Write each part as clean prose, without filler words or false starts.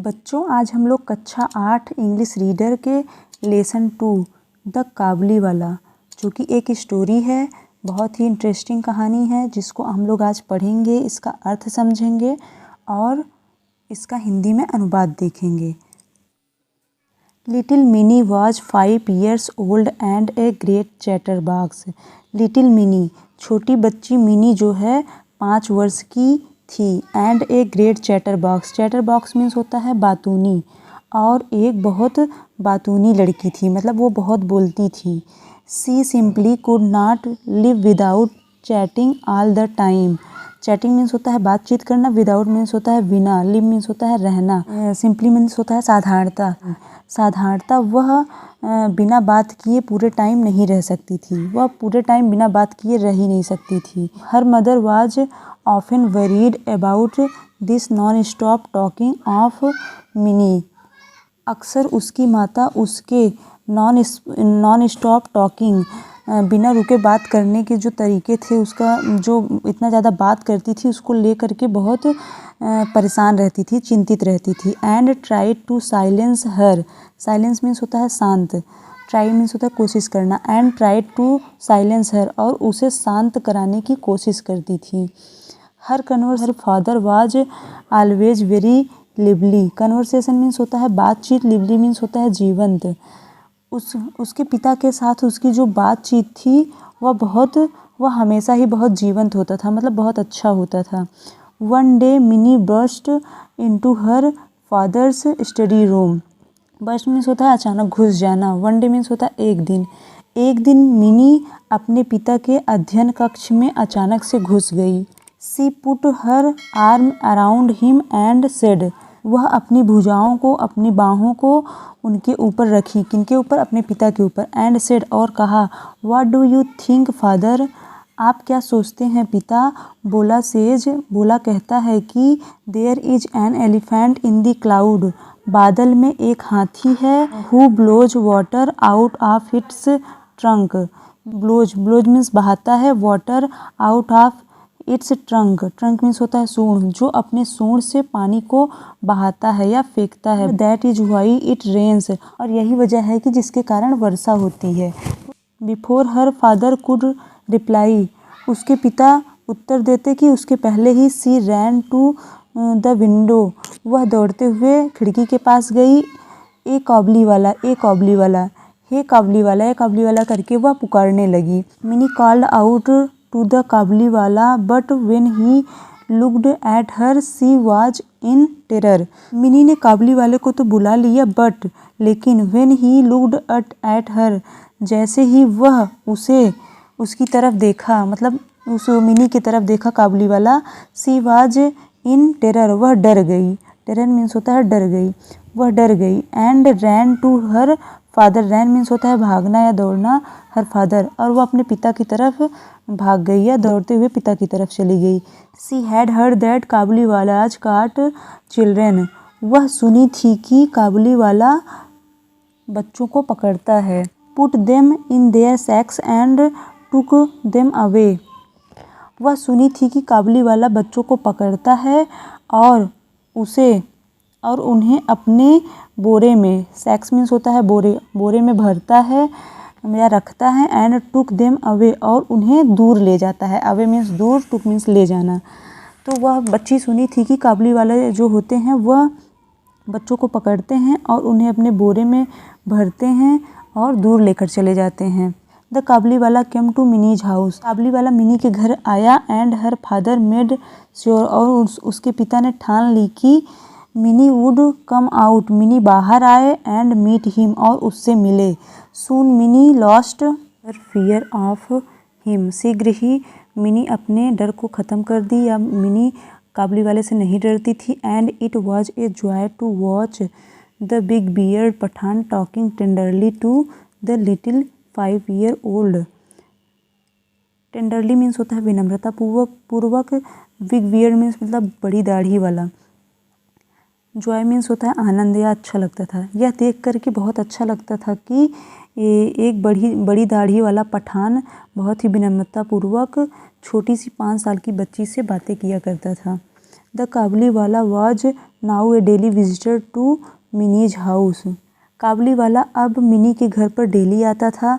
बच्चों, आज हम लोग कक्षा 8 इंग्लिश रीडर के लेसन 2 द काबुली वाला, जो कि एक स्टोरी है, बहुत ही इंटरेस्टिंग कहानी है जिसको हम लोग आज पढ़ेंगे, इसका अर्थ समझेंगे और इसका हिंदी में अनुवाद देखेंगे। Little mini was 5 years old and a great chatterbox. Little mini, छोटी बच्ची मिनी जो है 5 वर्ष की थी। And a great chatterbox, chatterbox means होता है बातूनी, और एक बहुत बातूनी लड़की थी, मतलब वो बहुत बोलती थी। She simply could not live without chatting all the time. Chatting means होता है बातचीत करना, विदाउट मीन्स होता है बिना, लिव मीन्स होता है रहना, सिंपली मीन्स होता है साधारणता। साधारणता वह बिना बात किए पूरे टाइम नहीं रह सकती थी, वह पूरे टाइम बिना बात किए रह ही नहीं सकती थी। Her mother was often worried about this non stop talking of mini. अक्सर उसकी माता उसके नॉन स्टॉप टॉकिंग, बिना रुके बात करने के जो तरीके थे, उसका जो इतना ज़्यादा बात करती थी उसको लेकर के बहुत परेशान रहती थी, चिंतित रहती थी। And try to silence her, silence means होता है शांत, ट्राई मीन्स होता है कोशिश करना, and try to silence her, और उसे शांत कराने की कोशिश करती थी। Her father was always very lively. Conversation means होता है बातचीत, लिवली मीन्स होता है जीवंत। उसके पिता के साथ उसकी जो बातचीत थी वह हमेशा ही बहुत जीवंत होता था, मतलब बहुत अच्छा होता था। One day mini burst into her father's study room. Burst means होता है अचानक, घुस जाना। वन डे मीन्स होता है एक दिन। एक दिन मिनी अपने पिता के अध्ययन कक्ष में अचानक से घुस गई। She put her arm around him and said, वह अपनी भुजाओं को, अपनी बाहों को उनके ऊपर रखी। किनके ऊपर? अपने पिता के ऊपर। एंड सेड, और कहा, what do you think father, आप क्या सोचते हैं पिता? बोला सेज, बोला कहता है कि there is an elephant in the cloud, बादल में एक हाथी है। Who blows water out of its trunk. Blows means बहाता है, water out of its trunk, trunk means होता है सूंड, जो अपने सूंड से पानी को बहाता है या फेंकता है। That is why it rains, और यही वजह है कि जिसके कारण वर्षा होती है। Before her father could reply, उसके पिता उत्तर देते कि उसके पहले ही सी रैन टू द विंडो, वह दौड़ते हुए खिड़की के पास गई। ए काबुली वाला, ए काबुली वाला, हे काबुली वाला, ए काबुली वाला करके वह पुकारने लगी। Mini called out to the Kabuliwala, but when he looked at her she was in terror. Mini ने काबुली वाले को तो बुला लिया, बट लेकिन when he looked at her, जैसे ही वह उसकी तरफ देखा, मतलब उस मिनी की तरफ देखा काबुली वाला, शी वाज इन टेरर, वह डर गई। टेरर मीन्स होता है डर गई, वह डर गई। And ran to her father, ran means होता है भागना या दौड़ना, हर फादर, और वह अपने पिता की तरफ भाग गई या दौड़ते हुए पिता की तरफ चली गई। सी हैड हर्ड दैट काबुली वाला आज काट चिल्ड्रेन, वह सुनी थी कि काबुली वाला बच्चों को पकड़ता है। Put them in their sacks and took them away, वह सुनी थी कि काबुली वाला बच्चों को पकड़ता है और उन्हें अपने बोरे में, सैक्स मीन्स होता है बोरे, बोरे में भरता है या रखता है। एंड टुक देम अवे, और उन्हें दूर ले जाता है। अवे मीन्स दूर, टुक मीन्स ले जाना। तो वह बच्ची सुनी थी कि काबुली वाले जो होते हैं वह बच्चों को पकड़ते हैं और उन्हें अपने बोरे में भरते हैं और दूर लेकर चले जाते हैं। The Kabuliwala came to Mini's house, Kabuliwala Mini के घर आया। And her father made sure, और उसके पिता ने ठान ली कि Mini would come out, Mini बाहर आए। एंड मीट हिम, और उससे मिले। Soon Mini lost her fear of him, शीघ्र ही मिनी अपने डर को ख़त्म कर दी, या मिनी काबुली वाले से नहीं डरती थी। And it was a joy to watch the big beard Pathan talking tenderly to the little 5 year old। Tenderly means होता है विनम्रता पूर्वक। बिग बियर्ड मीन्स मतलब बड़ी दाढ़ी वाला। जॉय मीन्स होता है आनंद या अच्छा लगता था। यह देख करके बहुत अच्छा लगता था कि एक बड़ी दाढ़ी वाला पठान बहुत ही विनम्रता पूर्वक छोटी सी 5 साल की बच्ची से बातें किया करता था। The Kabuliwala was now a daily visitor to Mini's house. Kabuliwala अब मिनी के घर पर डेली आता था।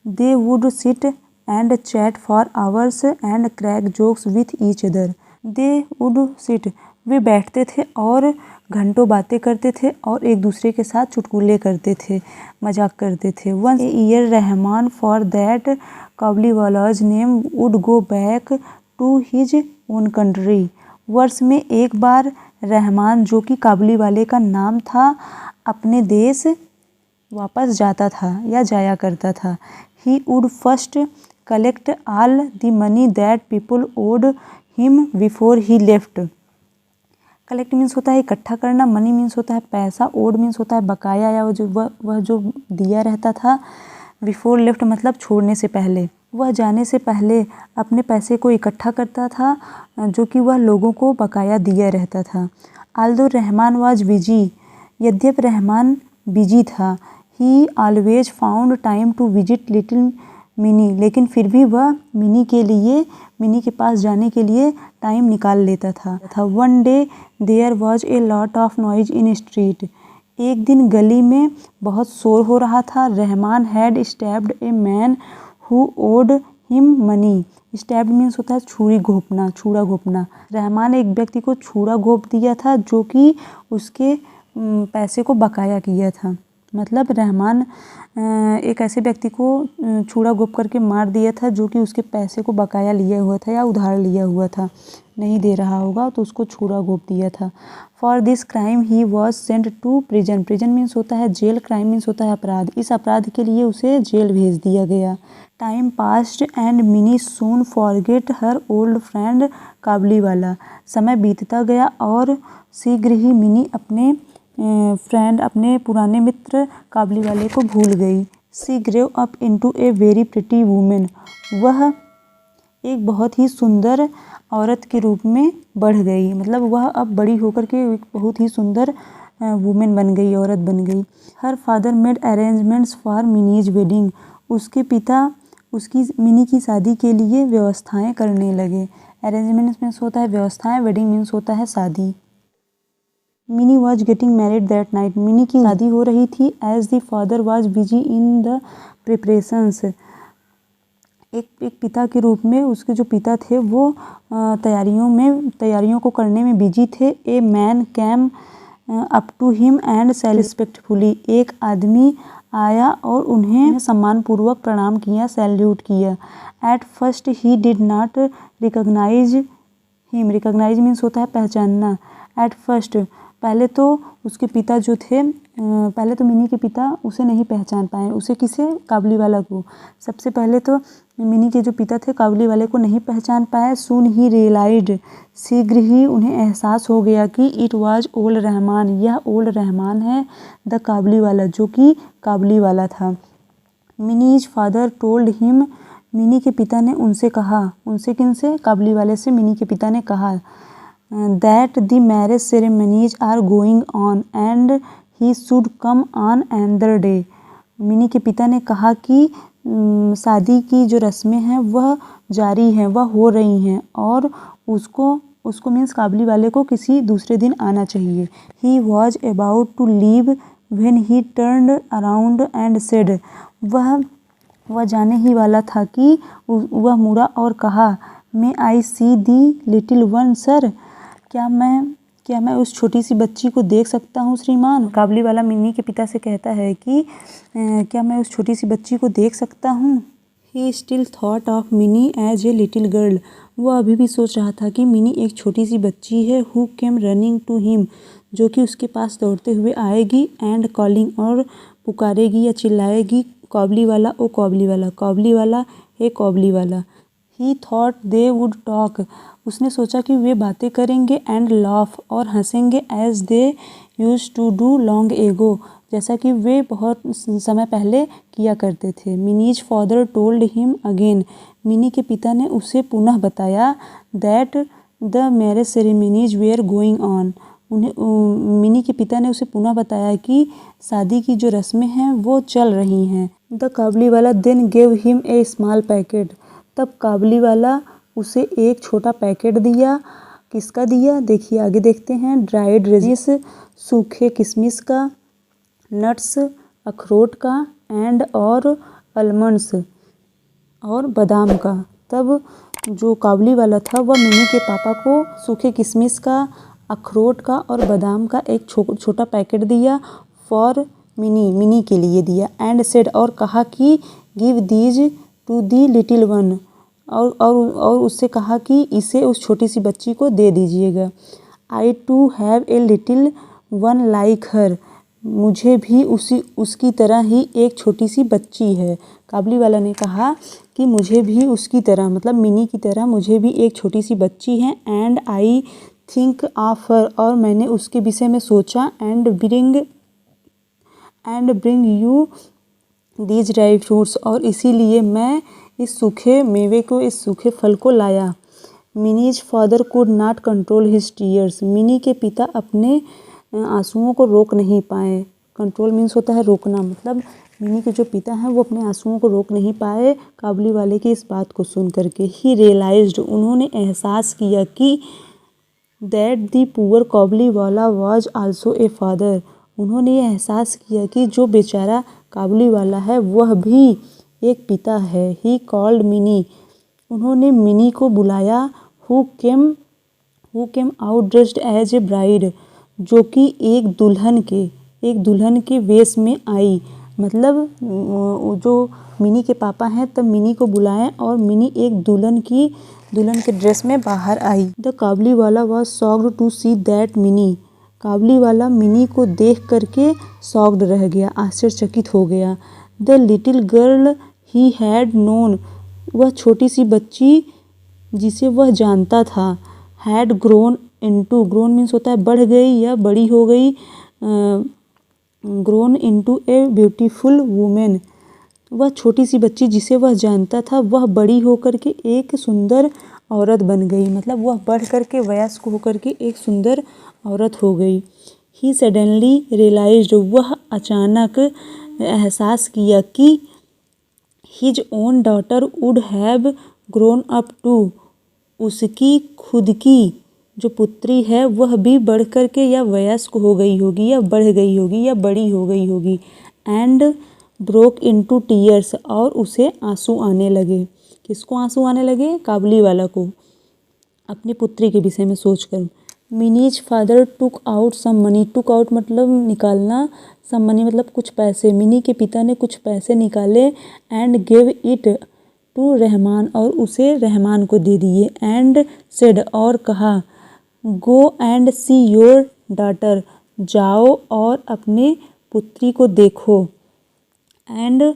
They would sit and chat for hours and crack jokes with each other. They would sit, वे बैठते थे और घंटों बातें करते थे और एक दूसरे के साथ चुटकुले करते थे, मजाक करते थे। Once a year Rahman for that Kabuliwala's name would go back to his own country. वर्ष में एक बार रहमान, जो कि काबुलीवाले का नाम था, अपने देश वापस जाता था या जाया करता था। He would first collect all the money that people owed him before he left. Collect means होता है इकट्ठा करना, मनी मीन्स होता है पैसा, ओड मीन्स होता है बकाया या वह जो दिया रहता था। बिफोर लेफ्ट मतलब छोड़ने से पहले। वह जाने से पहले अपने पैसे को इकट्ठा करता था जो कि वह लोगों को बकाया दिया रहता था। आल्दो रहमान वाज बिजी, यद्यप रहमान बिजी था। He always found time to visit little Mini, लेकिन फिर भी वह मिनी के पास जाने के लिए टाइम निकाल लेता था। One day there was a lot of noise in street. एक दिन गली में बहुत शोर हो रहा था। Rahman had stabbed a man who owed him money. Stabbed means होता है छुरी घोंपना, छुरा घोंपना। रहमान एक व्यक्ति को छुरा घोंप दिया था जो कि उसके पैसे को बकाया किया था। मतलब रहमान एक ऐसे व्यक्ति को छुरा घोंप करके मार दिया था जो कि उसके पैसे को बकाया लिया हुआ था या उधार लिया हुआ था, नहीं दे रहा होगा तो उसको छुरा घोंप दिया था। For this crime he was sent to prison. Prison means होता है जेल, क्राइम मीन्स होता है अपराध। इस अपराध के लिए उसे जेल भेज दिया गया। Time passed and mini soon forget her old friend Kabuliwala. समय बीतता गया और शीघ्र ही मिनी अपने पुराने मित्र काबुलीवाले को भूल गई। She grew up into a very pretty women. वह एक बहुत ही सुंदर औरत के रूप में बढ़ गई, मतलब वह अब बड़ी होकर के एक बहुत ही सुंदर वुमेन बन गई, औरत बन गई। हर father made arrangements for minis wedding. उसके पिता उसकी मिनी की शादी के लिए व्यवस्थाएं करने लगे। अरेंजमेंट्स मीन्स होता है व्यवस्थाएं, वेडिंग मीन्स होता है शादी। Mini was getting married that night. Mini की शादी हो रही थी। As the father was busy in the preparations. एक पिता के रूप में उसके जो पिता थे वो तैयारियों को करने में बिजी थे। A man came up to him and sell respectfully. एक आदमी आया और उन्हें सम्मानपूर्वक प्रणाम किया, सैल्यूट किया। At first he did not recognise him. Recognise means होता है पहचानना। एट फर्स्ट पहले तो उसके पिता जो थे, पहले तो मिनी के पिता उसे नहीं पहचान पाए। उसे किसे? काबुलीवाला को। सबसे पहले तो मिनी के जो पिता थे काबुलीवाले को नहीं पहचान पाए। सून ही रियलाइज्ड, शीघ्र ही उन्हें एहसास हो गया कि इट वाज ओल्ड रहमान, यह ओल्ड रहमान है। द काबुलीवाला, जो कि काबुलीवाला था। Minis father told him, mini के पिता ने उनसे कहा, उनसे किनसे? काबुलीवाले से मिनी के पिता ने कहा that the marriage ceremonies are going on and he should come on another day। Mini के पिता ने कहा कि शादी की जो रस्में हैं वह जारी हैं, वह हो रही हैं और उसको मीन्स काबुलीवाले को किसी दूसरे दिन आना चाहिए। He was about to leave when he turned around and said। वह जाने ही वाला था कि वह मुड़ा और कहा, May I see the little one sir। क्या मैं उस छोटी सी बच्ची को देख सकता हूँ श्रीमान? काबुलीवाला मिनी के पिता से कहता है कि क्या मैं उस छोटी सी बच्ची को देख सकता हूँ? He still thought of Mini as a little girl. वह अभी भी सोच रहा था कि मिनी एक छोटी सी बच्ची है। Who came running to him, जो कि उसके पास दौड़ते हुए आएगी। एंड कॉलिंग, और पुकारेगी या चिल्लाएगी, काबुलीवाला ओ काबुलीवाला, काबुलीवाला हे Kabuliwala. He thought they would talk, उसने सोचा कि वे बातें करेंगे। एंड लाफ, और हंसेंगे। As they used to do long ago, जैसा कि वे बहुत समय पहले किया करते थे। Mini's father told him again, Mini के पिता ने उसे पुनः बताया। That the marriage ceremonies were going on, Mini के पिता ने उसे पुनः बताया कि शादी की जो रस्में हैं वो चल रही हैं। The Kabuliwala then gave him a small packet, तब काबुलीवाला उसे एक छोटा पैकेट दिया। किसका दिया, देखिए आगे देखते हैं। ड्राइड रेजिस, सूखे किशमिश का, नट्स, अखरोट का, एंड और आलमंड्स और बादाम का। तब जो काबुली वाला था वह मिनी के पापा को सूखे किशमिश का, अखरोट का और बादाम का एक छोटा पैकेट दिया फॉर मिनी के लिए दिया। एंड सेड, और कहा कि give these to the little one, और उससे कहा कि इसे उस छोटी सी बच्ची को दे दीजिएगा। I too have a little one like her, मुझे भी उसकी तरह ही एक छोटी सी बच्ची है। काबुली वाला ने कहा कि मुझे भी उसकी तरह, मतलब मिनी की तरह मुझे भी एक छोटी सी बच्ची है। And I think of her, और मैंने उसके विषय में सोचा। And bring you these dry fruits, और इसीलिए मैं इस सूखे मेवे को, इस सूखे फल को लाया। Minis father could not control his tears, mini के पिता अपने आंसुओं को रोक नहीं पाए। कंट्रोल मीन्स होता है रोकना, मतलब मिनी के जो पिता हैं वो अपने आंसुओं को रोक नहीं पाए काबुली वाले की इस बात को सुन करके। ही रियलाइज्ड, उन्होंने एहसास किया कि दैट दी पुअर काबुली वाला वाज आल्सो ए फादर, उन्होंने ये एहसास किया कि जो बेचारा काबुली वाला है वह भी एक पिता है। ही कॉल्ड मिनी, उन्होंने मिनी को बुलाया। Who came out dressed as a bride, जो कि एक दुल्हन के वेश में आई। मतलब जो मिनी के पापा हैं तब मिनी को बुलाएं और मिनी एक दुल्हन के ड्रेस में बाहर आई। The Kabuliwala was shocked to see that Mini, Kabuliwala Mini को देख करके शॉक्ड रह गया, आश्चर्यचकित हो गया। The little girl he had known, वह छोटी सी बच्ची जिसे वह जानता था। Had grown into, grown means होता है बढ़ गई या बड़ी हो गई। Grown into a beautiful women, वह छोटी सी बच्ची जिसे वह जानता था वह बड़ी होकर के एक सुंदर औरत बन गई, मतलब वह बढ़ करके वयस्क होकर के एक सुंदर औरत हो गई। ही सडनली रियलाइज्ड, वह अचानक एहसास किया कि his own daughter would have grown up too, उसकी खुद की जो पुत्री है वह भी बढ़ कर के या वयस्क हो गई होगी या बढ़ गई होगी या बड़ी हो गई होगी। एंड ब्रोक इनटू टीयर्स, और उसे आंसू आने लगे। किसको आंसू आने लगे? काबुली वाला को, अपनी पुत्री के विषय में सोचकर। Mini's father took out some money, took out मतलब निकालना, सम मनी मतलब कुछ पैसे। मिनी के पिता ने कुछ पैसे निकाले। And give it to Rahman, और उसे रहमान को दे दिए। एंड सेड, और कहा, go and see your daughter, जाओ और अपने पुत्री को देखो। And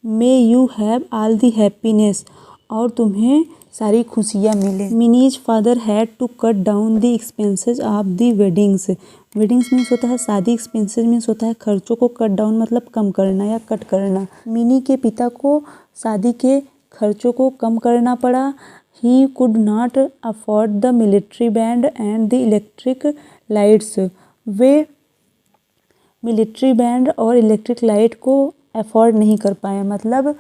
may you have all the happiness, और तुम्हें सारी खुशियाँ मिले। Mini's father had to cut down the expenses of the weddings, weddings means होता है शादी, एक्सपेंसेस मीन्स होता है खर्चों को कट डाउन मतलब कम करना या कट करना। मिनी के पिता को शादी के खर्चों को कम करना पड़ा। He could not afford the military band and the electric lights, way military band और इलेक्ट्रिक लाइट को अफोर्ड नहीं कर पाए, मतलब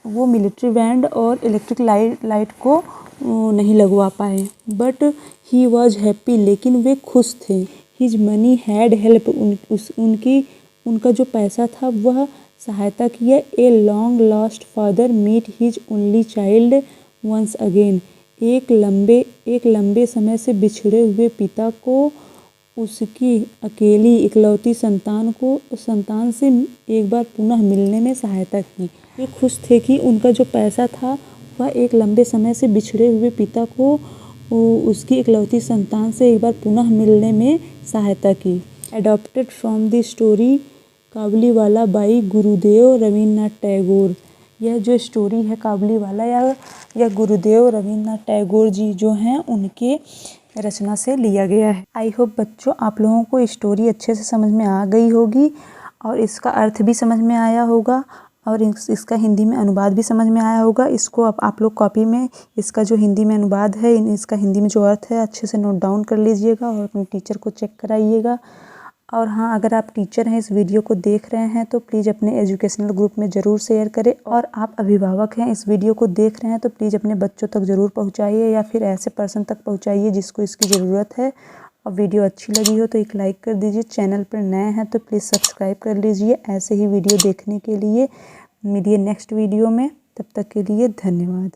वो मिलिट्री बैंड और इलेक्ट्रिक लाइट को नहीं लगवा पाए। बट ही वॉज हैप्पी, लेकिन वे खुश थे। हिज मनी हैड हेल्प, उनका जो पैसा था वह सहायता किया। A long lost father meet his only child once again, एक लंबे समय से बिछड़े हुए पिता को उसकी अकेली इकलौती संतान से एक बार पुनः मिलने में सहायता की। वे खुश थे कि उनका जो पैसा था वह एक लंबे समय से बिछड़े हुए पिता को उसकी इकलौती संतान से एक बार पुनः मिलने में सहायता की। एडॉप्टेड फ्रॉम द स्टोरी काबुली वाला बाई गुरुदेव रवींद्रनाथ टैगोर, यह जो स्टोरी है काबुली वाला या गुरुदेव रवींद्रनाथ टैगोर जी जो हैं उनके रचना से लिया गया है। आई होप बच्चों आप लोगों को स्टोरी अच्छे से समझ में आ गई होगी और इसका अर्थ भी समझ में आया होगा और इसका हिंदी में अनुवाद भी समझ में आया होगा। इसको आप लोग कॉपी में इसका जो हिंदी में अनुवाद है, इसका हिंदी में जो अर्थ है अच्छे से नोट डाउन कर लीजिएगा और अपने टीचर को चेक कराइएगा। और हाँ, अगर आप टीचर हैं, इस वीडियो को देख रहे हैं तो प्लीज़ अपने एजुकेशनल ग्रुप में ज़रूर शेयर करें। और आप अभिभावक हैं, इस वीडियो को देख रहे हैं तो प्लीज़ अपने बच्चों तक ज़रूर पहुँचाइए या फिर ऐसे पर्सन तक पहुँचाइए जिसको इसकी ज़रूरत है। और वीडियो अच्छी लगी हो तो एक लाइक कर दीजिए। चैनल पर नए हैं तो प्लीज़ सब्सक्राइब कर लीजिए ऐसे ही वीडियो देखने के लिए। मिलिए नेक्स्ट वीडियो में, तब तक के लिए धन्यवाद।